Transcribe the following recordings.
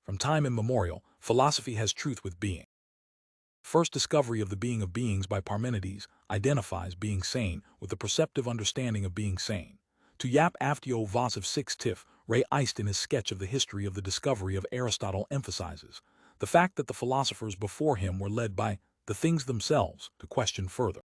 From time immemorial, philosophy has truth with being. First discovery of the being of beings by Parmenides identifies being sane with the perceptive understanding of being sane. To Yap Aftio Vas of 6 Tiff, Ray Eist in his sketch of the history of the discovery of Aristotle emphasizes the fact that the philosophers before him were led by the things themselves to question further.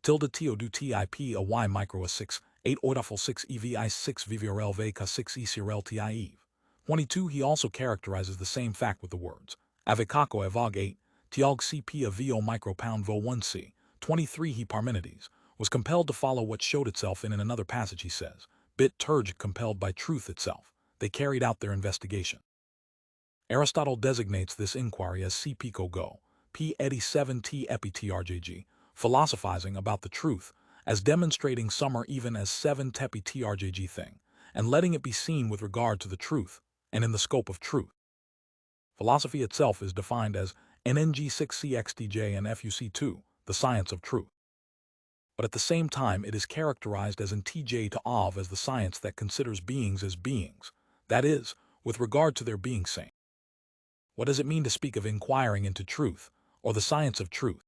Tilde tio du tip a y micro a 6, 8 oidafel 6 evi 6 vivrl vk 6 e cirel tive. 22 He also characterizes the same fact with the words avikaco evog 8, tialg cp a vo micro pound vo 1c. 23 He Parmenides was compelled to follow what showed itself in another passage he says, bit turg compelled by truth itself, they carried out their investigation. Aristotle designates this inquiry as c pico go, p edi 7 t epi trjg, philosophizing about the truth, as demonstrating some or even as 7 tepi trjg thing, and letting it be seen with regard to the truth, and in the scope of truth. Philosophy itself is defined as NNG6CXTJ and FUC2, the science of truth. But at the same time it is characterized as in TJ to Av as the science that considers beings as beings, that is, with regard to their being sane. What does it mean to speak of inquiring into truth, or the science of truth?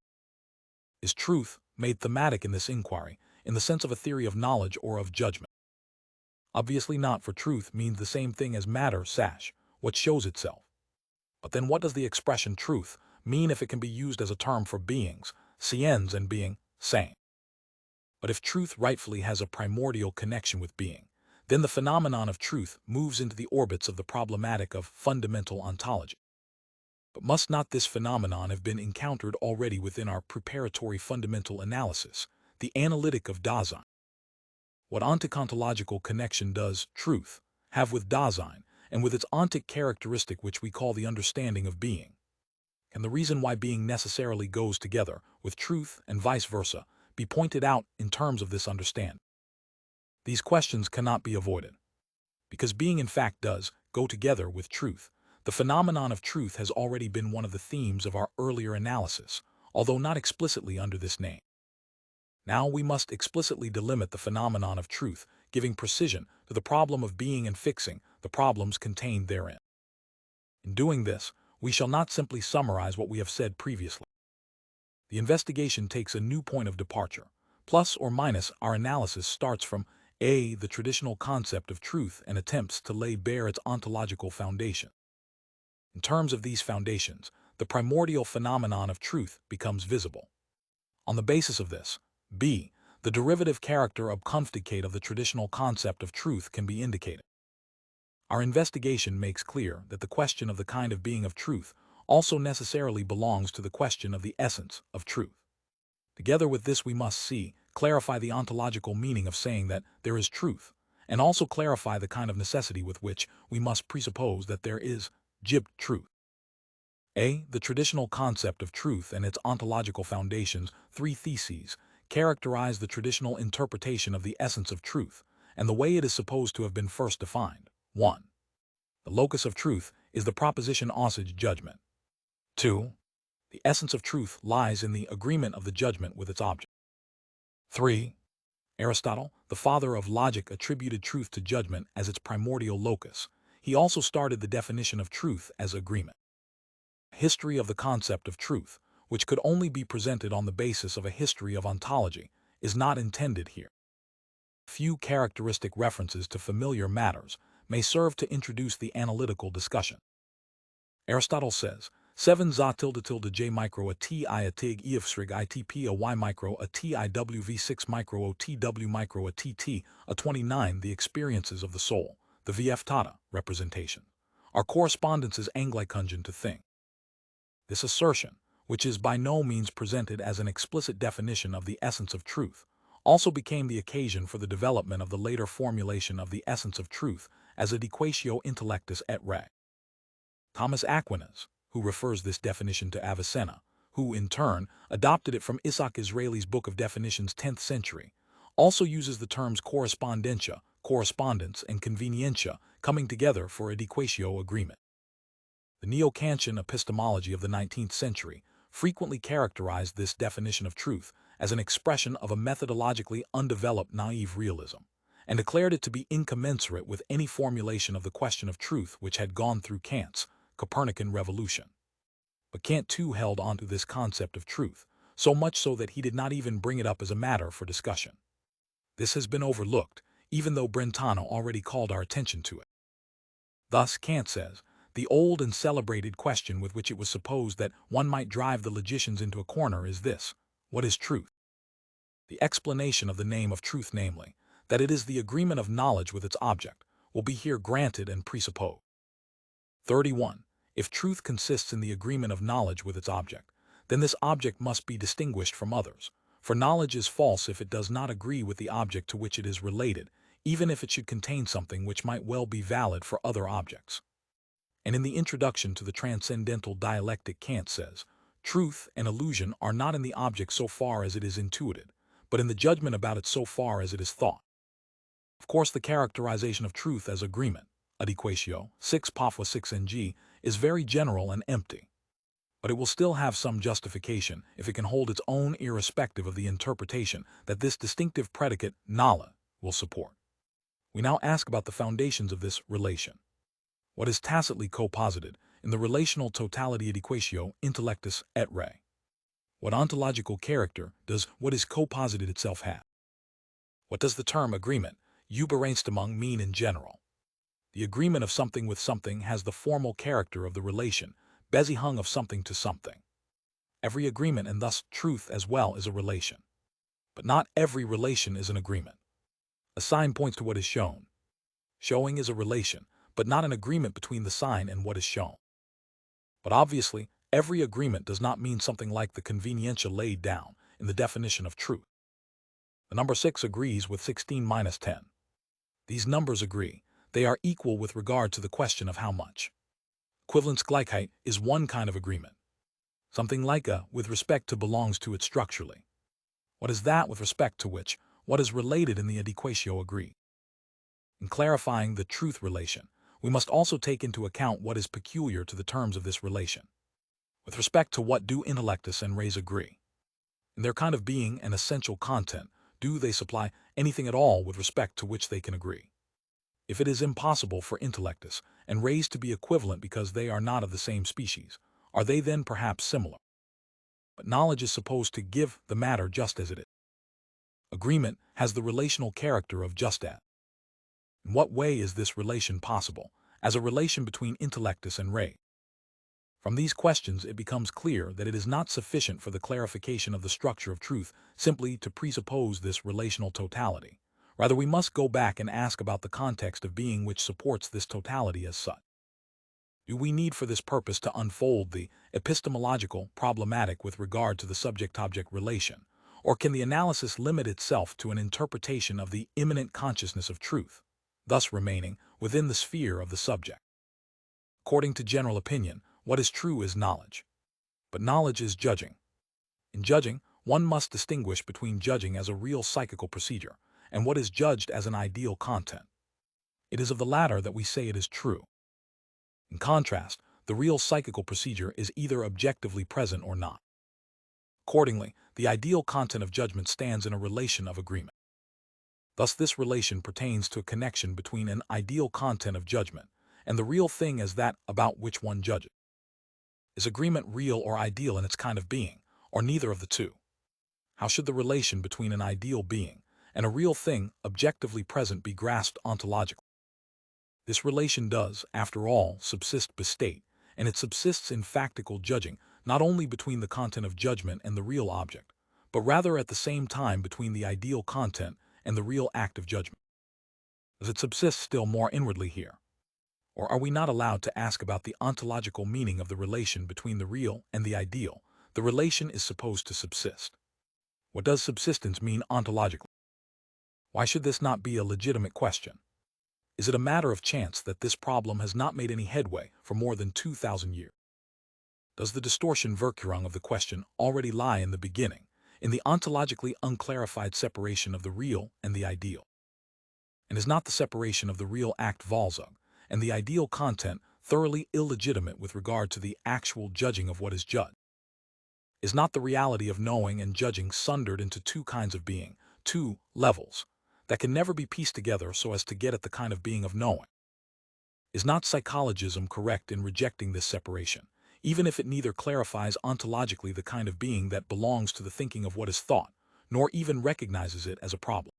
Is truth made thematic in this inquiry, in the sense of a theory of knowledge or of judgment? Obviously not, for truth means the same thing as matter, what shows itself. But then what does the expression truth mean if it can be used as a term for beings, siens and being, sane? But if truth rightfully has a primordial connection with being, then the phenomenon of truth moves into the orbits of the problematic of fundamental ontology. But must not this phenomenon have been encountered already within our preparatory fundamental analysis, the analytic of Dasein? What ontocontological connection does truth have with Dasein, and with its ontic characteristic which we call the understanding of being? Can the reason why being necessarily goes together with truth and vice versa be pointed out in terms of this understanding? These questions cannot be avoided. Because being in fact does go together with truth, the phenomenon of truth has already been one of the themes of our earlier analysis, although not explicitly under this name. Now we must explicitly delimit the phenomenon of truth, giving precision to the problem of being and fixing the problems contained therein. In doing this, we shall not simply summarize what we have said previously. The investigation takes a new point of departure. Plus or minus, our analysis starts from A, the traditional concept of truth, and attempts to lay bare its ontological foundation. In terms of these foundations, the primordial phenomenon of truth becomes visible. On the basis of this, B, the derivative character obfuscate of the traditional concept of truth can be indicated. Our investigation makes clear that the question of the kind of being of truth also necessarily belongs to the question of the essence of truth. Together with this we must clarify the ontological meaning of saying that there is truth, and also clarify the kind of necessity with which we must presuppose that there is truth. A, the traditional concept of truth and its ontological foundations. 3 theses characterize the traditional interpretation of the essence of truth and the way it is supposed to have been first defined. 1. The locus of truth is the proposition osage judgment. 2. The essence of truth lies in the agreement of the judgment with its object. 3. Aristotle, the father of logic, attributed truth to judgment as its primordial locus. He also started the definition of truth as agreement. A history of the concept of truth, which could only be presented on the basis of a history of ontology, is not intended here. Few characteristic references to familiar matters may serve to introduce the analytical discussion. Aristotle says, 7 za tilde j micro a ti a tig eofsrig itp a y micro a tiw 6 micro o tw micro a tt a 29 The experiences of the soul, the vf tata representation, are correspondences anglicungeon to thing. This assertion, which is by no means presented as an explicit definition of the essence of truth, also became the occasion for the development of the later formulation of the essence of truth as a dequatio intellectus et re. Thomas Aquinas, who refers this definition to Avicenna, who, in turn, adopted it from Isaac Israeli's Book of Definitions 10th century, also uses the terms correspondentia, correspondence, and convenientia coming together for a dequatio agreement. The neo-Kantian epistemology of the 19th century frequently characterized this definition of truth as an expression of a methodologically undeveloped naive realism, and declared it to be incommensurate with any formulation of the question of truth which had gone through Kant's Copernican revolution. But Kant too held onto this concept of truth, so much so that he did not even bring it up as a matter for discussion. This has been overlooked, even though Brentano already called our attention to it. Thus, Kant says, the old and celebrated question with which it was supposed that one might drive the logicians into a corner is this: what is truth? The explanation of the name of truth, namely, that it is the agreement of knowledge with its object, will be here granted and presupposed. 31. If truth consists in the agreement of knowledge with its object, then this object must be distinguished from others, for knowledge is false if it does not agree with the object to which it is related, even if it should contain something which might well be valid for other objects. And in the introduction to the Transcendental Dialectic, Kant says, truth and illusion are not in the object so far as it is intuited, but in the judgment about it so far as it is thought. Of course, the characterization of truth as agreement, adequatio, 6 Pafwa 6 ng, is very general and empty. But it will still have some justification if it can hold its own irrespective of the interpretation that this distinctive predicate, knowledge, will support. We now ask about the foundations of this relation. What is tacitly co-posited in the relational totality adequatio intellectus et re? What ontological character does what is co-posited itself have? What does the term agreement, Übereinstimmung, mean in general? The agreement of something with something has the formal character of the relation, Beziehung of something to something. Every agreement, and thus truth as well, is a relation. But not every relation is an agreement. A sign points to what is shown. Showing is a relation, but not an agreement between the sign and what is shown. But obviously, every agreement does not mean something like the convenientia laid down in the definition of truth. The number 6 agrees with 16-10. These numbers agree. They are equal with regard to the question of how much. Equivalenzgleichheit is one kind of agreement. Something like a with respect to belongs to it structurally. What is that with respect to which what is related in the adequatio agree? In clarifying the truth relation, we must also take into account what is peculiar to the terms of this relation. With respect to what do intellectus and res agree? In their kind of being and essential content, do they supply anything at all with respect to which they can agree? If it is impossible for intellectus and res to be equivalent because they are not of the same species, are they then perhaps similar? But knowledge is supposed to give the matter just as it is. Agreement has the relational character of just as. In what way is this relation possible, as a relation between intellectus and res? From these questions it becomes clear that it is not sufficient for the clarification of the structure of truth simply to presuppose this relational totality. Rather, we must go back and ask about the context of being which supports this totality as such. Do we need for this purpose to unfold the epistemological problematic with regard to the subject-object relation, or can the analysis limit itself to an interpretation of the immanent consciousness of truth, thus remaining within the sphere of the subject? According to general opinion, what is true is knowledge. But knowledge is judging. In judging, one must distinguish between judging as a real psychical procedure and what is judged as an ideal content. It is of the latter that we say it is true. In contrast, the real psychical procedure is either objectively present or not. Accordingly, the ideal content of judgment stands in a relation of agreement. Thus, this relation pertains to a connection between an ideal content of judgment and the real thing as that about which one judges. Is agreement real or ideal in its kind of being, or neither of the two? How should the relation between an ideal being and a real thing objectively present be grasped ontologically? This relation does, after all, subsist bestate, and it subsists in factical judging not only between the content of judgment and the real object, but rather at the same time between the ideal content and the real act of judgment. Does it subsist still more inwardly here? Or are we not allowed to ask about the ontological meaning of the relation between the real and the ideal? The relation is supposed to subsist. What does subsistence mean ontologically? Why should this not be a legitimate question? Is it a matter of chance that this problem has not made any headway for more than 2,000 years? Does the distortion Verkurung of the question already lie in the beginning, in the ontologically unclarified separation of the real and the ideal? And is not the separation of the real act Wahlzug and the ideal content thoroughly illegitimate with regard to the actual judging of what is judged? Is not the reality of knowing and judging sundered into two kinds of being, two levels, that can never be pieced together so as to get at the kind of being of knowing. Is not psychologism correct in rejecting this separation, even if it neither clarifies ontologically the kind of being that belongs to the thinking of what is thought, nor even recognizes it as a problem?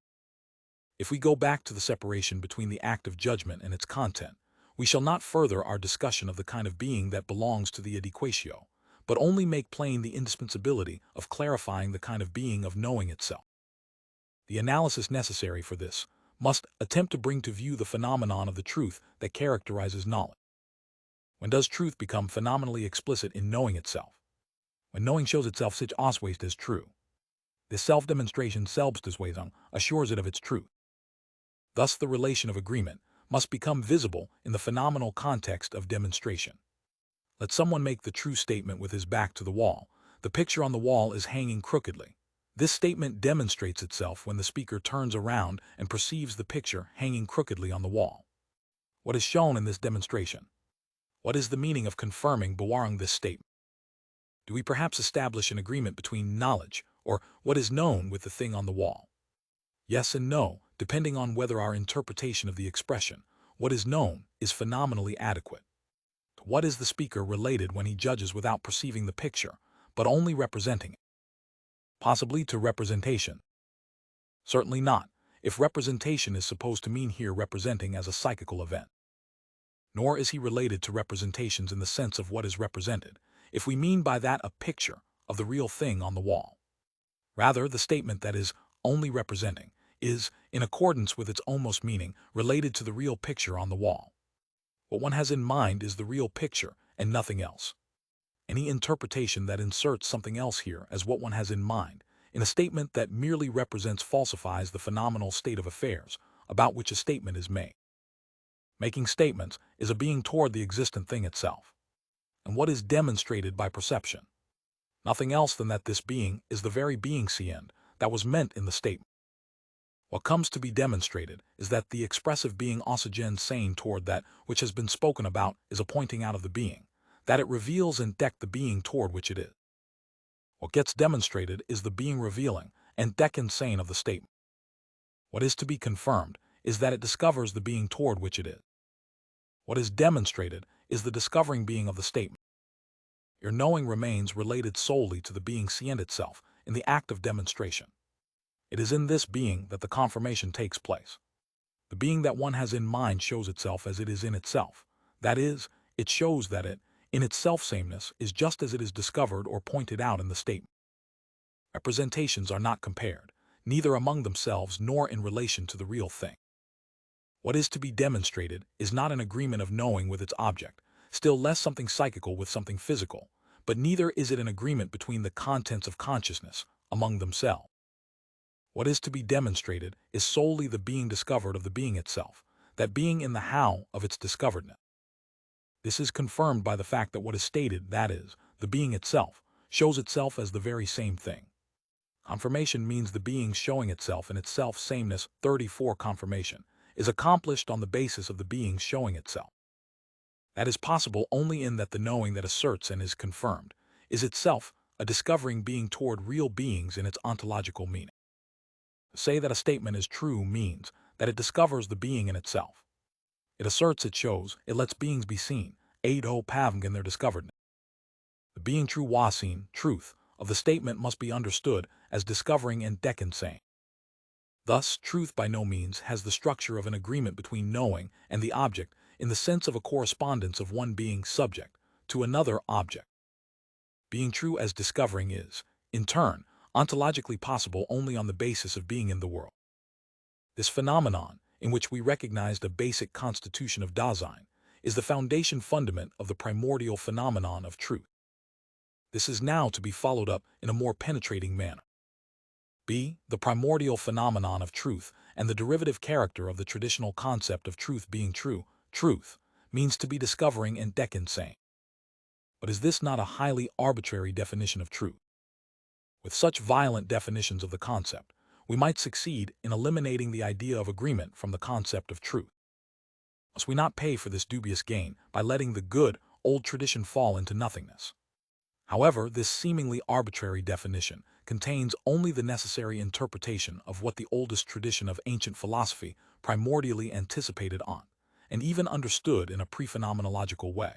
If we go back to the separation between the act of judgment and its content, we shall not further our discussion of the kind of being that belongs to the adequatio, but only make plain the indispensability of clarifying the kind of being of knowing itself. The analysis necessary for this must attempt to bring to view the phenomenon of the truth that characterizes knowledge. When does truth become phenomenally explicit in knowing itself? When knowing shows itself sich ausweist as true. This self-demonstration Selbstbeweisung assures it of its truth. Thus the relation of agreement must become visible in the phenomenal context of demonstration. Let someone make the true statement with his back to the wall. The picture on the wall is hanging crookedly. This statement demonstrates itself when the speaker turns around and perceives the picture hanging crookedly on the wall. What is shown in this demonstration? What is the meaning of confirming Bewahrung this statement? Do we perhaps establish an agreement between knowledge, or what is known, with the thing on the wall? Yes and no, depending on whether our interpretation of the expression, what is known, is phenomenally adequate. To what is the speaker related when he judges without perceiving the picture, but only representing it? Possibly to representation. Certainly not, if representation is supposed to mean here representing as a psychical event. Nor is he related to representations in the sense of what is represented, if we mean by that a picture of the real thing on the wall. Rather, the statement that is only representing is, in accordance with its almost meaning, related to the real picture on the wall. What one has in mind is the real picture and nothing else. Any interpretation that inserts something else here as what one has in mind, in a statement that merely represents, falsifies the phenomenal state of affairs about which a statement is made. Making statements is a being toward the existent thing itself. And what is demonstrated by perception? Nothing else than that this being is the very being seen that was meant in the statement. What comes to be demonstrated is that the expressive being oxygen sane toward that which has been spoken about is a pointing out of the being, that it reveals and deck the being toward which it is. What gets demonstrated is the being revealing and deck insane of the statement. What is to be confirmed is that it discovers the being toward which it is. What is demonstrated is the discovering being of the statement. Your knowing remains related solely to the being seen itself in the act of demonstration. It is in this being that the confirmation takes place. The being that one has in mind shows itself as it is in itself. That is, it shows that it, in its self-sameness, is just as it is discovered or pointed out in the statement. Representations are not compared, neither among themselves nor in relation to the real thing. What is to be demonstrated is not an agreement of knowing with its object, still less something psychical with something physical, but neither is it an agreement between the contents of consciousness among themselves. What is to be demonstrated is solely the being discovered of the being itself, that being in the how of its discoveredness. This is confirmed by the fact that what is stated, that is, the being itself, shows itself as the very same thing. Confirmation means the being showing itself in its self-sameness. 34 Confirmation is accomplished on the basis of the being showing itself. That is possible only in that the knowing that asserts and is confirmed is itself a discovering being toward real beings in its ontological meaning. To say that a statement is true means that it discovers the being in itself. It asserts, it shows, it lets beings be seen, aid ho pavgen their discoveredness. The being true wasin, truth, of the statement must be understood as discovering and deconsane. Thus, truth by no means has the structure of an agreement between knowing and the object in the sense of a correspondence of one being subject to another object. Being true as discovering is, in turn, ontologically possible only on the basis of being in the world. This phenomenon, in which we recognized a basic constitution of Dasein, is the foundation fundament of the primordial phenomenon of truth. This is now to be followed up in a more penetrating manner. B. The primordial phenomenon of truth and the derivative character of the traditional concept of truth being true. Truth means to be discovering and deconsane. But is this not a highly arbitrary definition of truth? With such violent definitions of the concept, we might succeed in eliminating the idea of agreement from the concept of truth. Must we not pay for this dubious gain by letting the good, old tradition fall into nothingness? However, this seemingly arbitrary definition contains only the necessary interpretation of what the oldest tradition of ancient philosophy primordially anticipated on, and even understood in a pre-phenomenological way.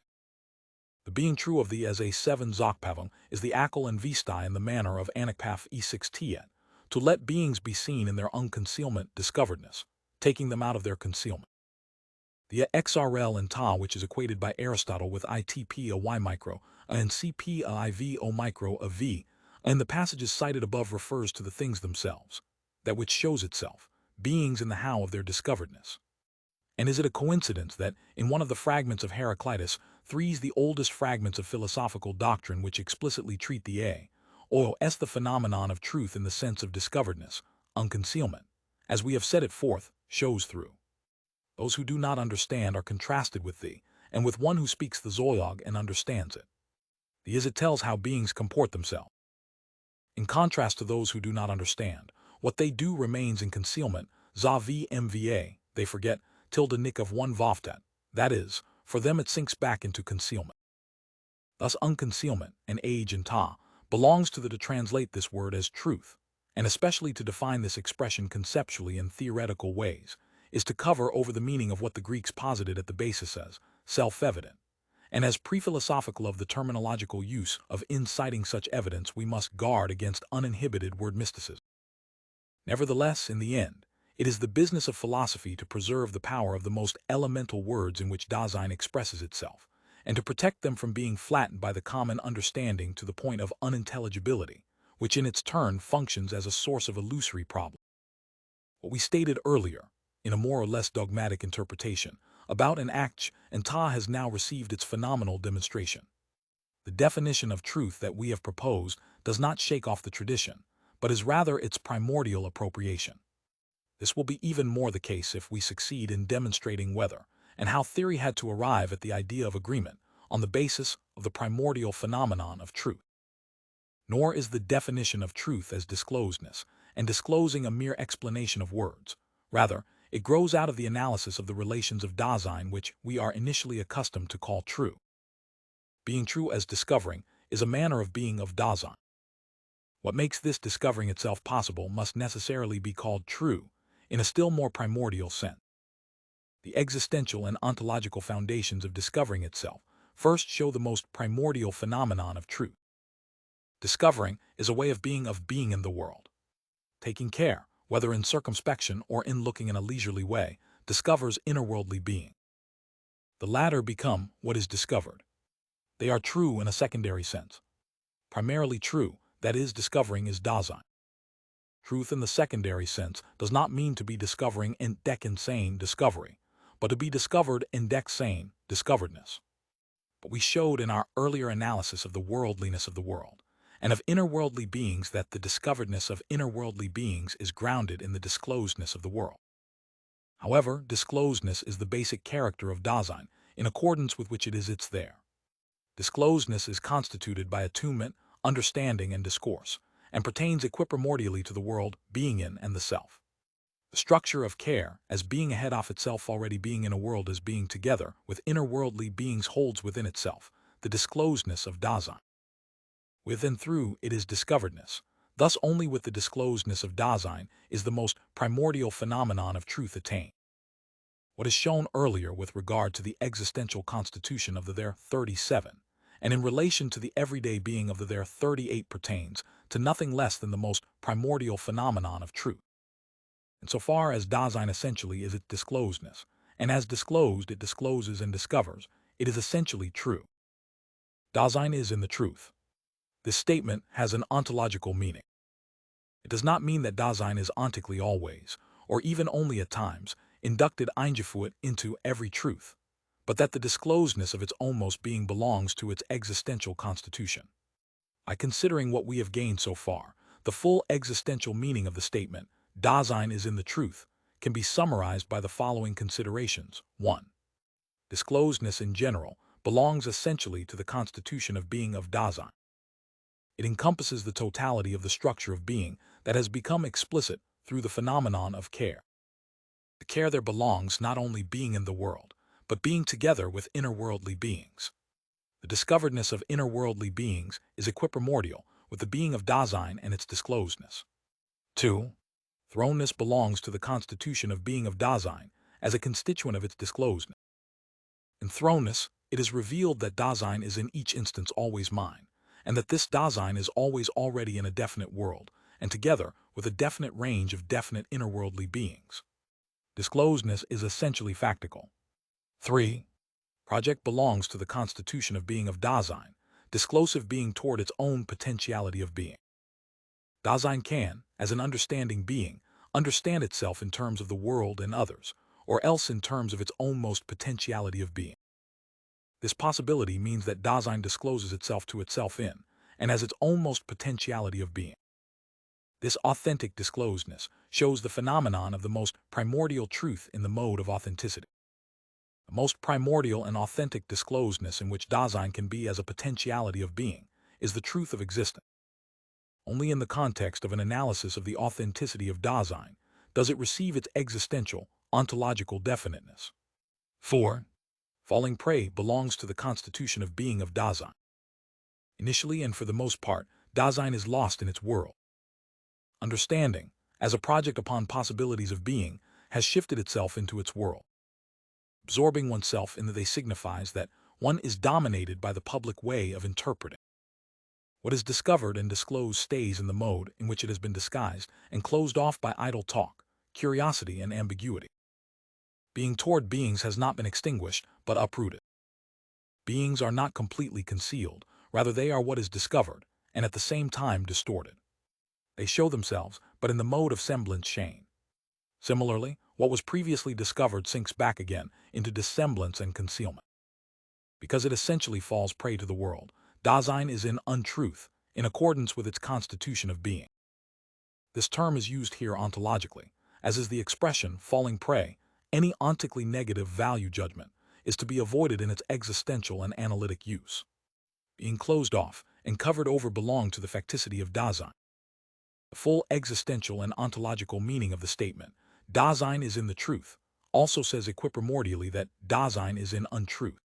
The being true of the as a seven Zokpavung is the akal and vista in the manner of Anakpaf E6 Tiet, to let beings be seen in their unconcealment discoveredness, taking them out of their concealment. The XRL and Ta, which is equated by Aristotle with ITP a Y micro, and CP a IV o micro a V, and the passages cited above refers to the things themselves, that which shows itself, beings in the how of their discoveredness. And is it a coincidence that, in one of the fragments of Heraclitus, three's the oldest fragments of philosophical doctrine which explicitly treat the the phenomenon of truth in the sense of discoveredness, unconcealment, as we have set it forth, shows through. Those who do not understand are contrasted with thee, and with one who speaks the Zoyog and understands it. The is it tells how beings comport themselves. In contrast to those who do not understand, what they do remains in concealment, za v mva, they forget, tilde nick of one voftat, that is, for them it sinks back into concealment. Thus unconcealment, and age and ta, belongs to translate this word as truth, and especially to define this expression conceptually in theoretical ways, is to cover over the meaning of what the Greeks posited at the basis as self-evident, and as pre-philosophical of the terminological use of inciting such evidence we must guard against uninhibited word mysticism. Nevertheless, in the end, it is the business of philosophy to preserve the power of the most elemental words in which Dasein expresses itself, and to protect them from being flattened by the common understanding to the point of unintelligibility, which in its turn functions as a source of illusory problem. What we stated earlier, in a more or less dogmatic interpretation, about an act and ta has now received its phenomenal demonstration. The definition of truth that we have proposed does not shake off the tradition, but is rather its primordial appropriation. This will be even more the case if we succeed in demonstrating whether and how theory had to arrive at the idea of agreement on the basis of the primordial phenomenon of truth. Nor is the definition of truth as disclosedness and disclosing a mere explanation of words. Rather, it grows out of the analysis of the relations of Dasein which we are initially accustomed to call true. Being true as discovering is a manner of being of Dasein. What makes this discovering itself possible must necessarily be called true, in a still more primordial sense. The existential and ontological foundations of discovering itself first show the most primordial phenomenon of truth. Discovering is a way of being in the world. Taking care, whether in circumspection or in looking in a leisurely way, discovers innerworldly being. The latter become what is discovered. They are true in a secondary sense. Primarily true, that is, discovering is Dasein. Truth in the secondary sense does not mean to be discovering entdeck insane discovery, but to be discovered entdeck sane discoveredness. But we showed in our earlier analysis of the worldliness of the world, and of innerworldly beings that the discoveredness of innerworldly beings is grounded in the disclosedness of the world. However, disclosedness is the basic character of Dasein, in accordance with which it is its there. Disclosedness is constituted by attunement, understanding, and discourse, and pertains equiprimordially to the world, being in, and the self. The structure of care, as being ahead of itself already being in a world as being together with innerworldly beings holds within itself the disclosedness of Dasein. With and through it is discoveredness. Thus only with the disclosedness of Dasein is the most primordial phenomenon of truth attained. What is shown earlier with regard to the existential constitution of the there 37, and in relation to the everyday being of the there 38 pertains to nothing less than the most primordial phenomenon of truth. Insofar as Dasein essentially is its disclosedness, and as disclosed it discloses and discovers, it is essentially true. Dasein is in the truth. This statement has an ontological meaning. It does not mean that Dasein is ontically always, or even only at times, inducted eingeführt into every truth, but that the disclosedness of its almost being belongs to its existential constitution. By considering what we have gained so far, the full existential meaning of the statement, Dasein is in the truth, can be summarized by the following considerations. 1. Disclosedness in general belongs essentially to the constitution of being of Dasein. It encompasses the totality of the structure of being that has become explicit through the phenomenon of care. The care there belongs not only being in the world, but being together with innerworldly beings. The discoveredness of innerworldly beings is equiprimordial with the being of Dasein and its disclosedness. 2. Thrownness belongs to the constitution of being of Dasein as a constituent of its disclosedness. In thrownness, it is revealed that Dasein is in each instance always mine, and that this Dasein is always already in a definite world, and together with a definite range of definite innerworldly beings. Disclosedness is essentially factical. 3. Project belongs to the constitution of being of Dasein, disclosive being toward its own potentiality of being. Dasein can, as an understanding being, understand itself in terms of the world and others, or else in terms of its own most potentiality of being. This possibility means that Dasein discloses itself to itself in, and as its own most potentiality of being. This authentic disclosedness shows the phenomenon of the most primordial truth in the mode of authenticity. The most primordial and authentic disclosedness in which Dasein can be as a potentiality of being is the truth of existence. Only in the context of an analysis of the authenticity of Dasein does it receive its existential, ontological definiteness. 4. Falling prey belongs to the constitution of being of Dasein. Initially and for the most part, Dasein is lost in its world. Understanding, as a project upon possibilities of being, has shifted itself into its world. Absorbing oneself in that they signifies that one is dominated by the public way of interpreting. What is discovered and disclosed stays in the mode in which it has been disguised and closed off by idle talk, curiosity, and ambiguity. Being toward beings has not been extinguished, but uprooted. Beings are not completely concealed, rather they are what is discovered, and at the same time distorted. They show themselves, but in the mode of semblance shame. Similarly, what was previously discovered sinks back again into dissemblance and concealment. Because it essentially falls prey to the world, Dasein is in untruth, in accordance with its constitution of being. This term is used here ontologically, as is the expression falling prey. Any ontically negative value judgment is to be avoided in its existential and analytic use. Being closed off and covered over belong to the facticity of Dasein. The full existential and ontological meaning of the statement, Dasein is in the truth, also says equiprimordially that Dasein is in untruth.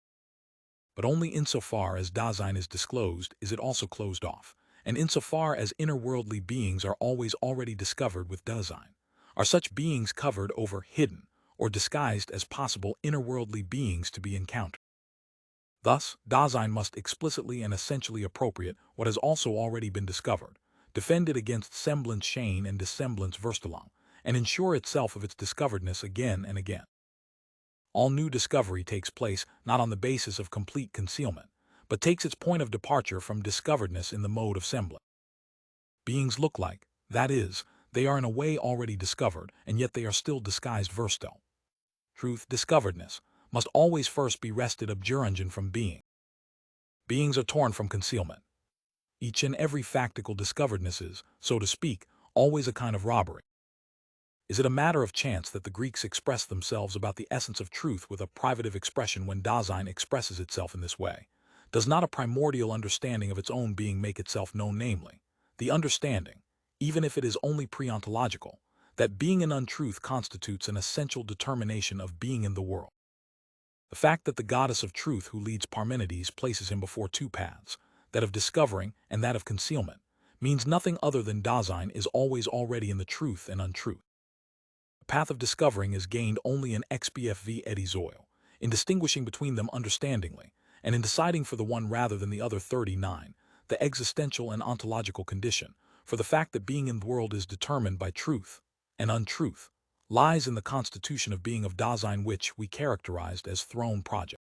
But only insofar as Dasein is disclosed is it also closed off, and insofar as inner-worldly beings are always already discovered with Dasein, are such beings covered over, hidden, or disguised as possible inner-worldly beings to be encountered. Thus, Dasein must explicitly and essentially appropriate what has also already been discovered, defend it against semblance shame and dissemblance verstellung, and ensure itself of its discoveredness again and again. All new discovery takes place not on the basis of complete concealment, but takes its point of departure from discoveredness in the mode of semblance. Beings look like, that is, they are in a way already discovered, and yet they are still disguised verstel. Truth, discoveredness, must always first be wrested abjurungen from being. Beings are torn from concealment. Each and every factical discoveredness is, so to speak, always a kind of robbery. Is it a matter of chance that the Greeks express themselves about the essence of truth with a privative expression when Dasein expresses itself in this way? Does not a primordial understanding of its own being make itself known, namely, the understanding, even if it is only pre-ontological, that being in untruth constitutes an essential determination of being in the world? The fact that the goddess of truth who leads Parmenides places him before two paths, that of discovering and that of concealment, means nothing other than Dasein is always already in the truth and untruth. The path of discovering is gained only in xbfv edizoil, in distinguishing between them understandingly, and in deciding for the one rather than the other. 39. The existential and ontological condition, for the fact that being in the world is determined by truth and untruth, lies in the constitution of being of Dasein, which we characterized as throne project.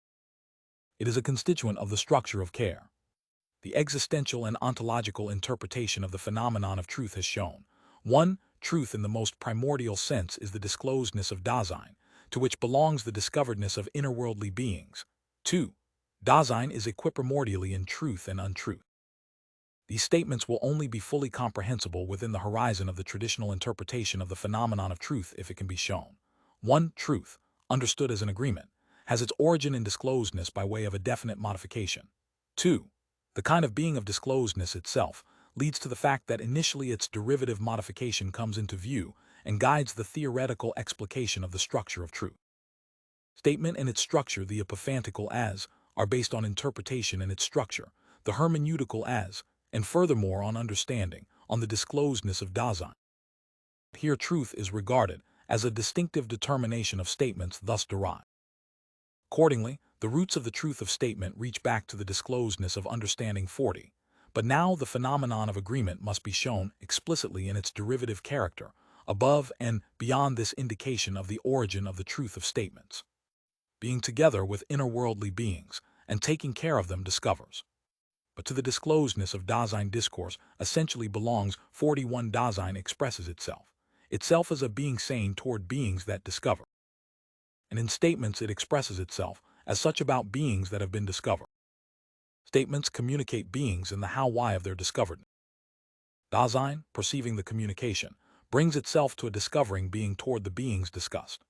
It is a constituent of the structure of care. The existential and ontological interpretation of the phenomenon of truth has shown: 1. Truth in the most primordial sense is the disclosedness of Dasein, to which belongs the discoveredness of inner-worldly beings. 2. Dasein is equiprimordially in truth and untruth. These statements will only be fully comprehensible within the horizon of the traditional interpretation of the phenomenon of truth if it can be shown. 1. Truth, understood as an agreement, has its origin in disclosedness by way of a definite modification. 2. The kind of being of disclosedness itself leads to the fact that initially its derivative modification comes into view and guides the theoretical explication of the structure of truth. Statement and its structure, the epiphantical as, are based on interpretation and its structure, the hermeneutical as, and furthermore on understanding, on the disclosedness of Dasein. Here truth is regarded as a distinctive determination of statements thus derived. Accordingly, the roots of the truth of statement reach back to the disclosedness of understanding 40, but now the phenomenon of agreement must be shown explicitly in its derivative character, above and beyond this indication of the origin of the truth of statements. Being together with inner-worldly beings, and taking care of them discovers. But to the disclosedness of Dasein discourse essentially belongs 41. Dasein expresses itself as a being sane toward beings that discover. And in statements it expresses itself as such about beings that have been discovered. Statements communicate beings in the how-why of their discoveredness. Dasein, perceiving the communication, brings itself to a discovering being toward the beings discussed.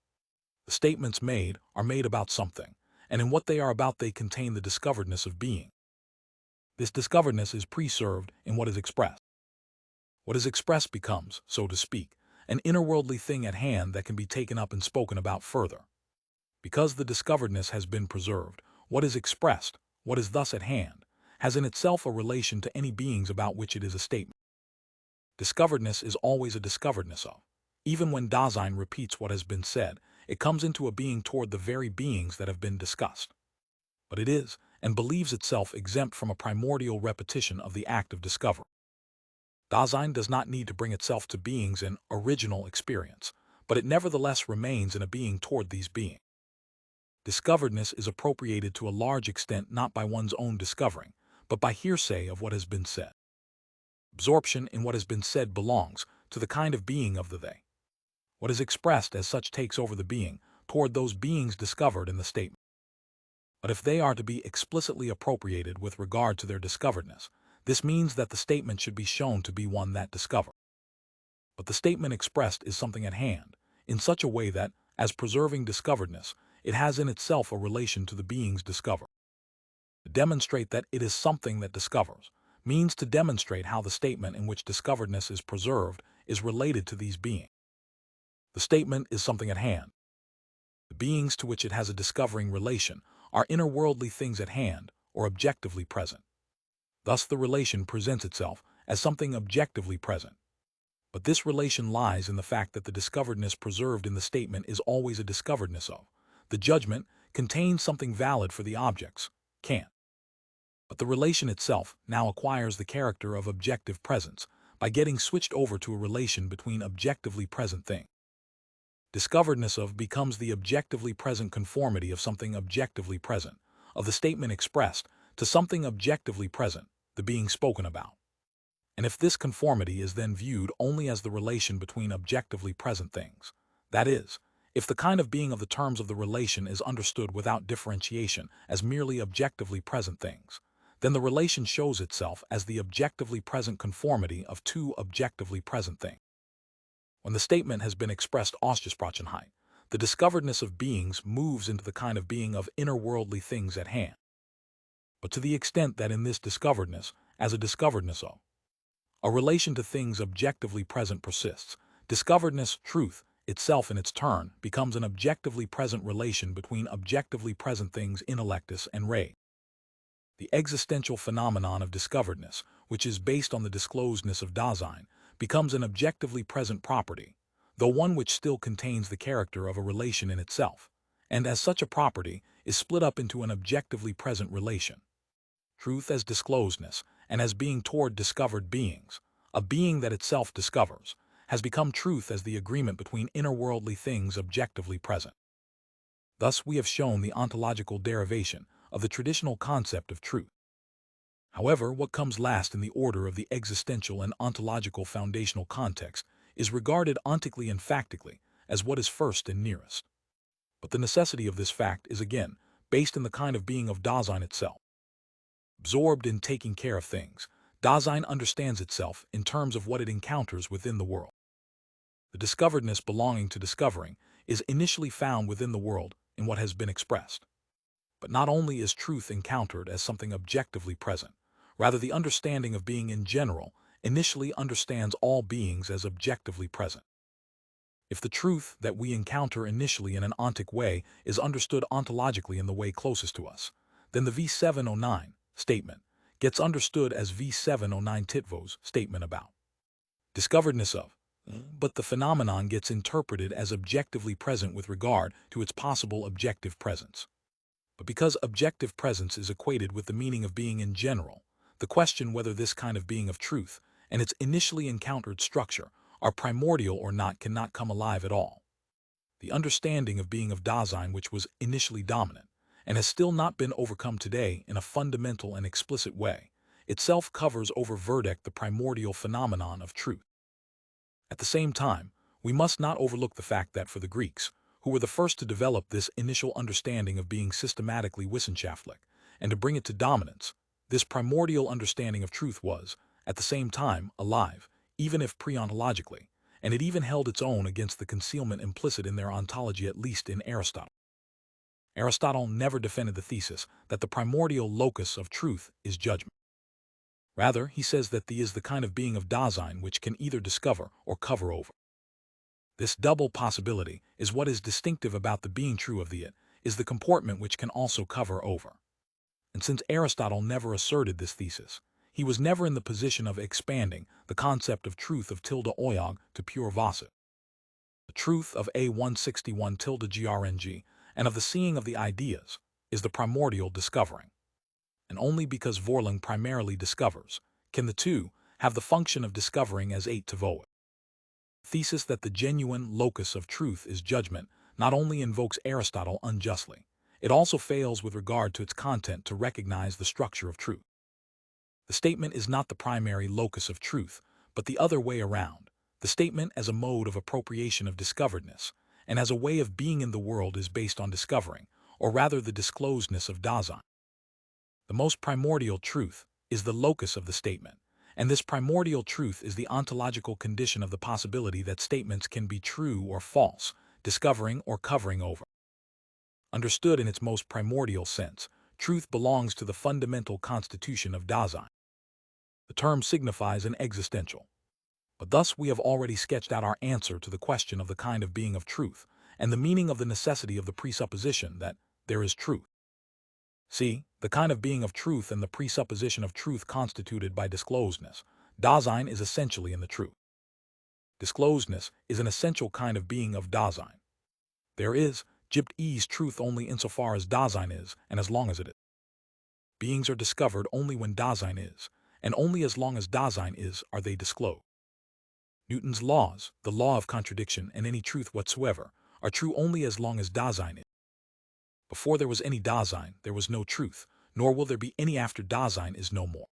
The statements made are made about something, and in what they are about they contain the discoveredness of being. This discoveredness is preserved in what is expressed. What is expressed becomes, so to speak, an inner-worldly thing at hand that can be taken up and spoken about further. Because the discoveredness has been preserved, what is expressed, what is thus at hand, has in itself a relation to any beings about which it is a statement. Discoveredness is always a discoveredness of. Even when Dasein repeats what has been said, it comes into a being toward the very beings that have been discussed. But it is, and believes itself exempt from a primordial repetition of the act of discovery. Dasein does not need to bring itself to beings in original experience, but it nevertheless remains in a being toward these beings. Discoveredness is appropriated to a large extent not by one's own discovering, but by hearsay of what has been said. Absorption in what has been said belongs to the kind of being of the they. What is expressed as such takes over the being toward those beings discovered in the statement. But if they are to be explicitly appropriated with regard to their discoveredness, this means that the statement should be shown to be one that discover. But the statement expressed is something at hand, in such a way that, as preserving discoveredness, it has in itself a relation to the beings discovered. To demonstrate that it is something that discovers means to demonstrate how the statement in which discoveredness is preserved is related to these beings. The statement is something at hand. The beings to which it has a discovering relation are inner-worldly things at hand, or objectively present. Thus the relation presents itself as something objectively present. But this relation lies in the fact that the discoveredness preserved in the statement is always a discoveredness of. The judgment contains something valid for the objects, can. But the relation itself now acquires the character of objective presence by getting switched over to a relation between objectively present things. Discoveredness of becomes the objectively present conformity of something objectively present, of the statement expressed, to something objectively present, the being spoken about. And if this conformity is then viewed only as the relation between objectively present things, that is, if the kind of being of the terms of the relation is understood without differentiation as merely objectively present things, then the relation shows itself as the objectively present conformity of two objectively present things. When the statement has been expressed Ausgesprochenheit, the discoveredness of beings moves into the kind of being of inner-worldly things at hand. But to the extent that in this discoveredness, as a discoveredness of, a relation to things objectively present persists, discoveredness, truth, itself in its turn, becomes an objectively present relation between objectively present things intellectus and re. The existential phenomenon of discoveredness, which is based on the disclosedness of Dasein, becomes an objectively present property, though one which still contains the character of a relation in itself, and as such a property is split up into an objectively present relation. Truth as disclosedness, and as being toward discovered beings, a being that itself discovers, has become truth as the agreement between inner-worldly things objectively present. Thus we have shown the ontological derivation of the traditional concept of truth. However, what comes last in the order of the existential and ontological foundational context is regarded ontically and factically as what is first and nearest. But the necessity of this fact is again based in the kind of being of Dasein itself. Absorbed in taking care of things, Dasein understands itself in terms of what it encounters within the world. The discoveredness belonging to discovering is initially found within the world in what has been expressed. But not only is truth encountered as something objectively present, rather the understanding of being in general initially understands all beings as objectively present. If the truth that we encounter initially in an ontic way is understood ontologically in the way closest to us, then the V709 statement gets understood as V709 Titvo's statement about discoveredness of, but the phenomenon gets interpreted as objectively present with regard to its possible objective presence. But because objective presence is equated with the meaning of being in general, the question whether this kind of being of truth and its initially encountered structure are primordial or not cannot come alive at all. The understanding of being of Dasein, which was initially dominant, and has still not been overcome today in a fundamental and explicit way, itself covers over verdict the primordial phenomenon of truth. At the same time, we must not overlook the fact that for the Greeks, who were the first to develop this initial understanding of being systematically wissenschaftlich, and to bring it to dominance, this primordial understanding of truth was, at the same time, alive, even if pre-ontologically, and it even held its own against the concealment implicit in their ontology, at least in Aristotle. Aristotle never defended the thesis that the primordial locus of truth is judgment. Rather, he says that the is the kind of being of Dasein which can either discover or cover over. This double possibility is what is distinctive about the being true of the it, is the comportment which can also cover over. And since Aristotle never asserted this thesis, he was never in the position of expanding the concept of truth of tilde oyog to pure Vasit. The truth of A161 tilde grng, and of the seeing of the ideas, is the primordial discovering. And only because Vorling primarily discovers, can the two have the function of discovering as 8 to void. Thesis that the genuine locus of truth is judgment not only invokes Aristotle unjustly, it also fails with regard to its content to recognize the structure of truth. The statement is not the primary locus of truth, but the other way around. The statement as a mode of appropriation of discoveredness, and as a way of being in the world is based on discovering, or rather the disclosedness of Dasein. The most primordial truth is the locus of the statement, and this primordial truth is the ontological condition of the possibility that statements can be true or false, discovering or covering over. Understood in its most primordial sense, truth belongs to the fundamental constitution of Dasein. The term signifies an existential. But thus we have already sketched out our answer to the question of the kind of being of truth, and the meaning of the necessity of the presupposition that there is truth. See, the kind of being of truth and the presupposition of truth constituted by disclosedness. Dasein is essentially in the truth. Disclosedness is an essential kind of being of Dasein. There is, Gypt truth only insofar as Dasein is, and as long as it is. Beings are discovered only when Dasein is, and only as long as Dasein is are they disclosed. Newton's laws, the law of contradiction and any truth whatsoever, are true only as long as Dasein is. Before there was any Dasein, there was no truth, nor will there be any after Dasein is no more.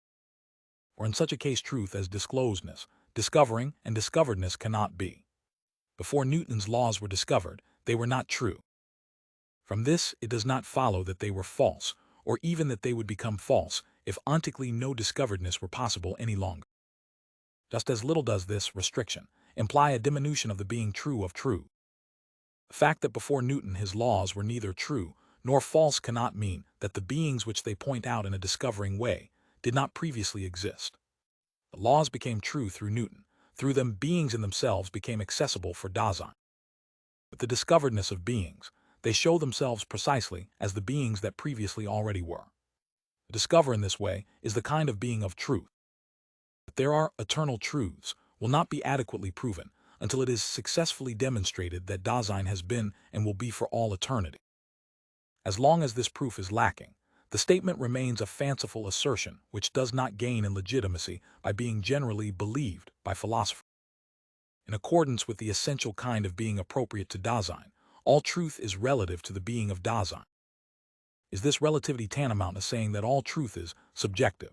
Or in such a case truth as disclosedness, discovering, and discoveredness cannot be. Before Newton's laws were discovered, they were not true. From this it does not follow that they were false, or even that they would become false if ontically no discoveredness were possible any longer. Just as little does this restriction imply a diminution of the being true of true. The fact that before Newton his laws were neither true nor false cannot mean that the beings which they point out in a discovering way did not previously exist. The laws became true through Newton. Through them beings in themselves became accessible for Dasein. With the discoveredness of beings, they show themselves precisely as the beings that previously already were. To discover in this way is the kind of being of truth. That there are eternal truths will not be adequately proven until it is successfully demonstrated that Dasein has been and will be for all eternity. As long as this proof is lacking, the statement remains a fanciful assertion which does not gain in legitimacy by being generally believed by philosophers. In accordance with the essential kind of being appropriate to Dasein, all truth is relative to the being of Dasein. Is this relativity tantamount to saying that all truth is subjective?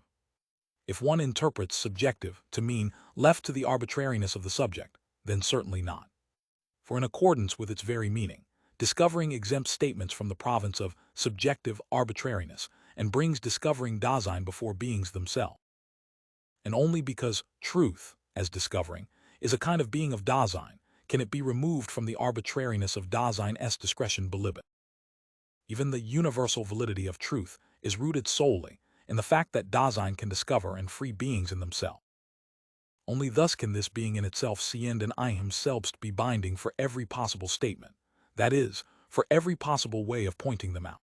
If one interprets subjective to mean left to the arbitrariness of the subject, then certainly not. For in accordance with its very meaning, discovering exempts statements from the province of subjective arbitrariness and brings discovering Dasein before beings themselves. And only because truth, as discovering, is a kind of being of Dasein, can it be removed from the arbitrariness of Dasein's discretion belibet. Even the universal validity of truth is rooted solely in the fact that Dasein can discover and free beings in themselves. Only thus can this being in itself siend and I himself be binding for every possible statement, that is, for every possible way of pointing them out.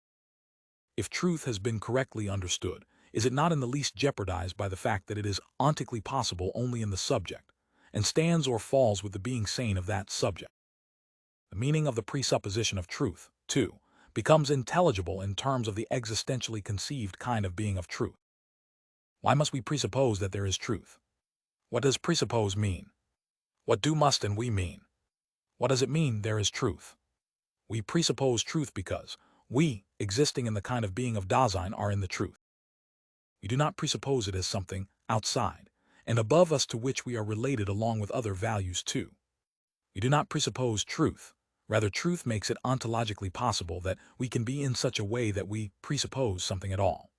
If truth has been correctly understood, is it not in the least jeopardized by the fact that it is ontically possible only in the subject, and stands or falls with the being sane of that subject. The meaning of the presupposition of truth, too, becomes intelligible in terms of the existentially conceived kind of being of truth. Why must we presuppose that there is truth? What does presuppose mean? What do must and we mean? What does it mean there is truth? We presuppose truth because we, existing in the kind of being of Dasein, are in the truth. We do not presuppose it as something outside and above us to which we are related along with other values too. We do not presuppose truth. Rather, truth makes it ontologically possible that we can be in such a way that we presuppose something at all.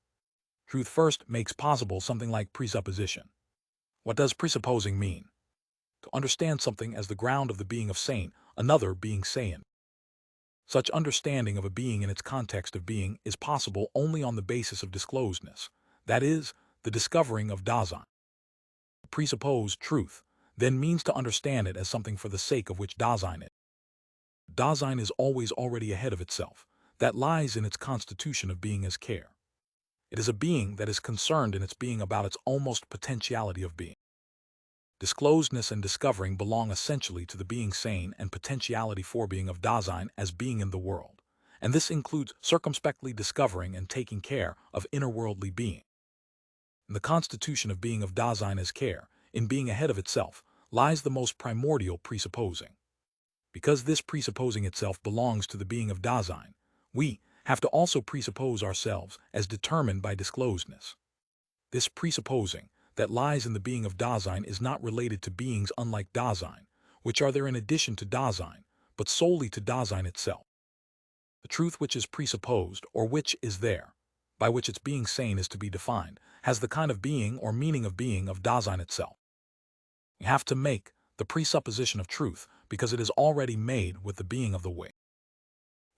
Truth first makes possible something like presupposition. What does presupposing mean? To understand something as the ground of the being of sane, another being sane. Such understanding of a being in its context of being is possible only on the basis of disclosedness, that is, the discovering of Dasein. To presuppose truth then means to understand it as something for the sake of which Dasein is. Dasein is always already ahead of itself. That lies in its constitution of being as care. It is a being that is concerned in its being about its almost potentiality of being. Disclosedness and discovering belong essentially to the being sane and potentiality for being of Dasein as being in the world, and this includes circumspectly discovering and taking care of inner-worldly being. In the constitution of being of Dasein as care, in being ahead of itself, lies the most primordial presupposing. Because this presupposing itself belongs to the being of Dasein, we have to also presuppose ourselves as determined by disclosedness. This presupposing that lies in the being of Dasein is not related to beings unlike Dasein, which are there in addition to Dasein, but solely to Dasein itself. The truth which is presupposed, or which is there, by which its being sane is to be defined, has the kind of being or meaning of being of Dasein itself. We have to make the presupposition of truth because it is already made with the being of the way.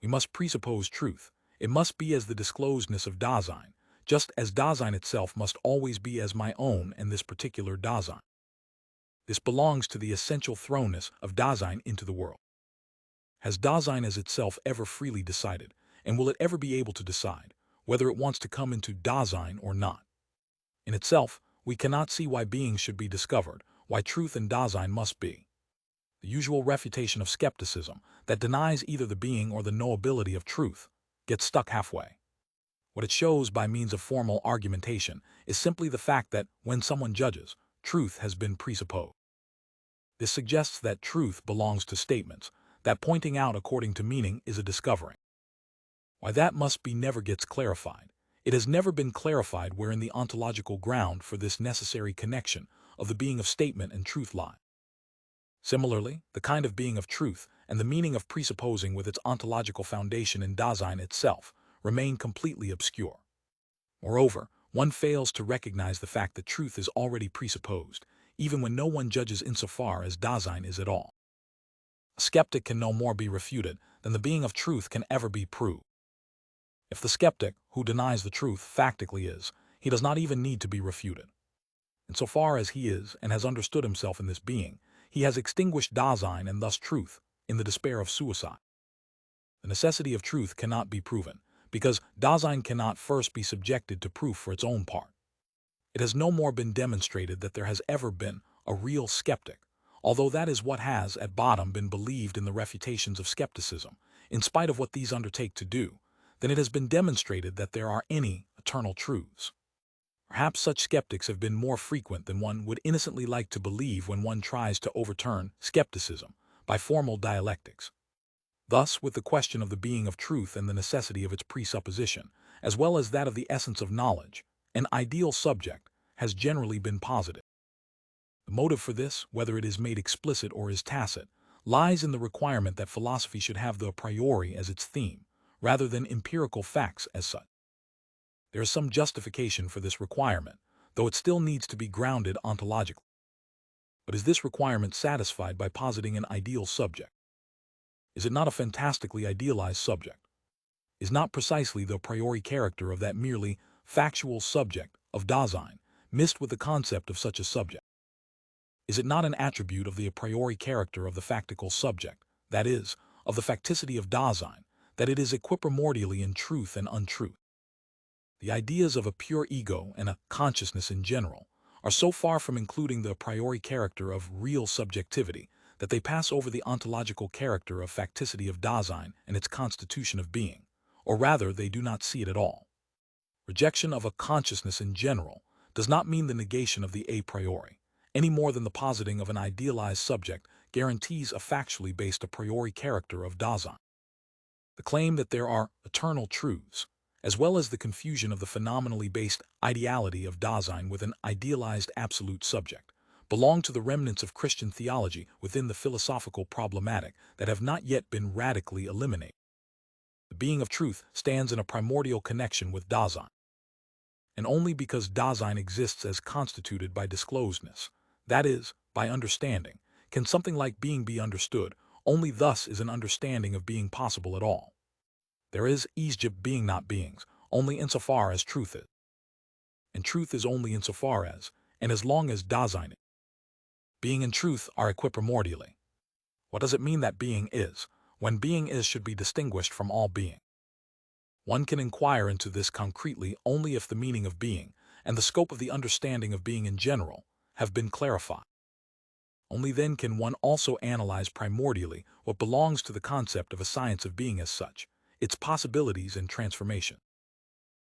We must presuppose truth. It must be as the disclosedness of Dasein, just as Dasein itself must always be as my own and this particular Dasein. This belongs to the essential thrownness of Dasein into the world. Has Dasein as itself ever freely decided, and will it ever be able to decide, whether it wants to come into Dasein or not? In itself, we cannot see why beings should be discovered, why truth and Dasein must be. The usual refutation of skepticism that denies either the being or the knowability of truth gets stuck halfway. What it shows by means of formal argumentation is simply the fact that when someone judges, truth has been presupposed. This suggests that truth belongs to statements, that pointing out according to meaning is a discovering. Why that must be never gets clarified. It has never been clarified wherein the ontological ground for this necessary connection of the being of statement and truth lie. Similarly, the kind of being of truth and the meaning of presupposing with its ontological foundation in Dasein itself remain completely obscure. Moreover, one fails to recognize the fact that truth is already presupposed, even when no one judges insofar as Dasein is at all. A skeptic can no more be refuted than the being of truth can ever be proved. If the skeptic, who denies the truth, factically is, he does not even need to be refuted. Insofar as he is and has understood himself in this being, he has extinguished Dasein and thus truth in the despair of suicide. The necessity of truth cannot be proven, because Dasein cannot first be subjected to proof for its own part. It has no more been demonstrated that there has ever been a real skeptic, although that is what has at bottom been believed in the refutations of skepticism, in spite of what these undertake to do, than it has been demonstrated that there are any eternal truths. Perhaps such skeptics have been more frequent than one would innocently like to believe when one tries to overturn skepticism by formal dialectics. Thus, with the question of the being of truth and the necessity of its presupposition, as well as that of the essence of knowledge, an ideal subject has generally been posited. The motive for this, whether it is made explicit or is tacit, lies in the requirement that philosophy should have the a priori as its theme, rather than empirical facts as such. There is some justification for this requirement, though it still needs to be grounded ontologically. But is this requirement satisfied by positing an ideal subject? Is it not a fantastically idealized subject? Is not precisely the a priori character of that merely factual subject of Dasein missed with the concept of such a subject? Is it not an attribute of the a priori character of the factical subject, that is, of the facticity of Dasein, that it is equiprimordially in truth and untruth? The ideas of a pure ego and a consciousness in general are so far from including the a priori character of real subjectivity that they pass over the ontological character of facticity of Dasein and its constitution of being, or rather they do not see it at all. Rejection of a consciousness in general does not mean the negation of the a priori, any more than the positing of an idealized subject guarantees a factually based a priori character of Dasein. The claim that there are eternal truths, as well as the confusion of the phenomenally based ideality of Dasein with an idealized absolute subject, belong to the remnants of Christian theology within the philosophical problematic that have not yet been radically eliminated. The being of truth stands in a primordial connection with Dasein. And only because Dasein exists as constituted by disclosedness, that is, by understanding, can something like being be understood. Only thus is an understanding of being possible at all. There is Egypt being not beings, only insofar as truth is. And truth is only insofar as, and as long as Dasein is. Being and truth are equiprimordially. What does it mean that being is, when being is should be distinguished from all being? One can inquire into this concretely only if the meaning of being, and the scope of the understanding of being in general, have been clarified. Only then can one also analyze primordially what belongs to the concept of a science of being as such, its possibilities and transformation.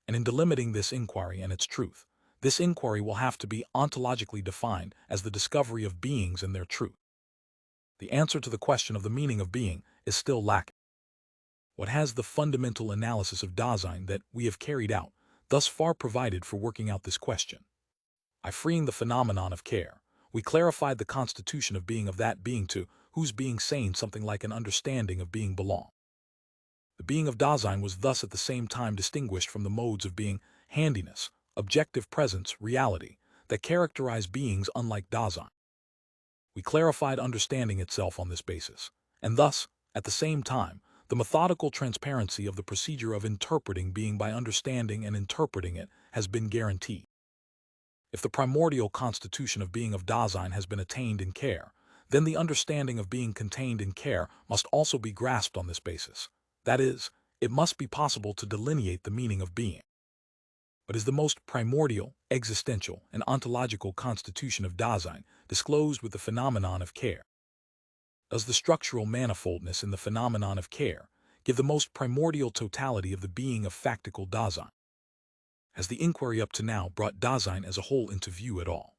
And in delimiting this inquiry and its truth, this inquiry will have to be ontologically defined as the discovery of beings and their truth. The answer to the question of the meaning of being is still lacking. What has the fundamental analysis of Dasein that we have carried out thus far provided for working out this question? By freeing the phenomenon of care, we clarified the constitution of being of that being to whose being sane something like an understanding of being belong. The being of Dasein was thus at the same time distinguished from the modes of being, handiness, objective presence, reality, that characterize beings unlike Dasein. We clarified understanding itself on this basis, and thus, at the same time, the methodical transparency of the procedure of interpreting being by understanding and interpreting it has been guaranteed. If the primordial constitution of being of Dasein has been attained in care, then the understanding of being contained in care must also be grasped on this basis. That is, it must be possible to delineate the meaning of being. But is the most primordial, existential, and ontological constitution of Dasein disclosed with the phenomenon of care? Does the structural manifoldness in the phenomenon of care give the most primordial totality of the being of factical Dasein? Has the inquiry up to now brought Dasein as a whole into view at all?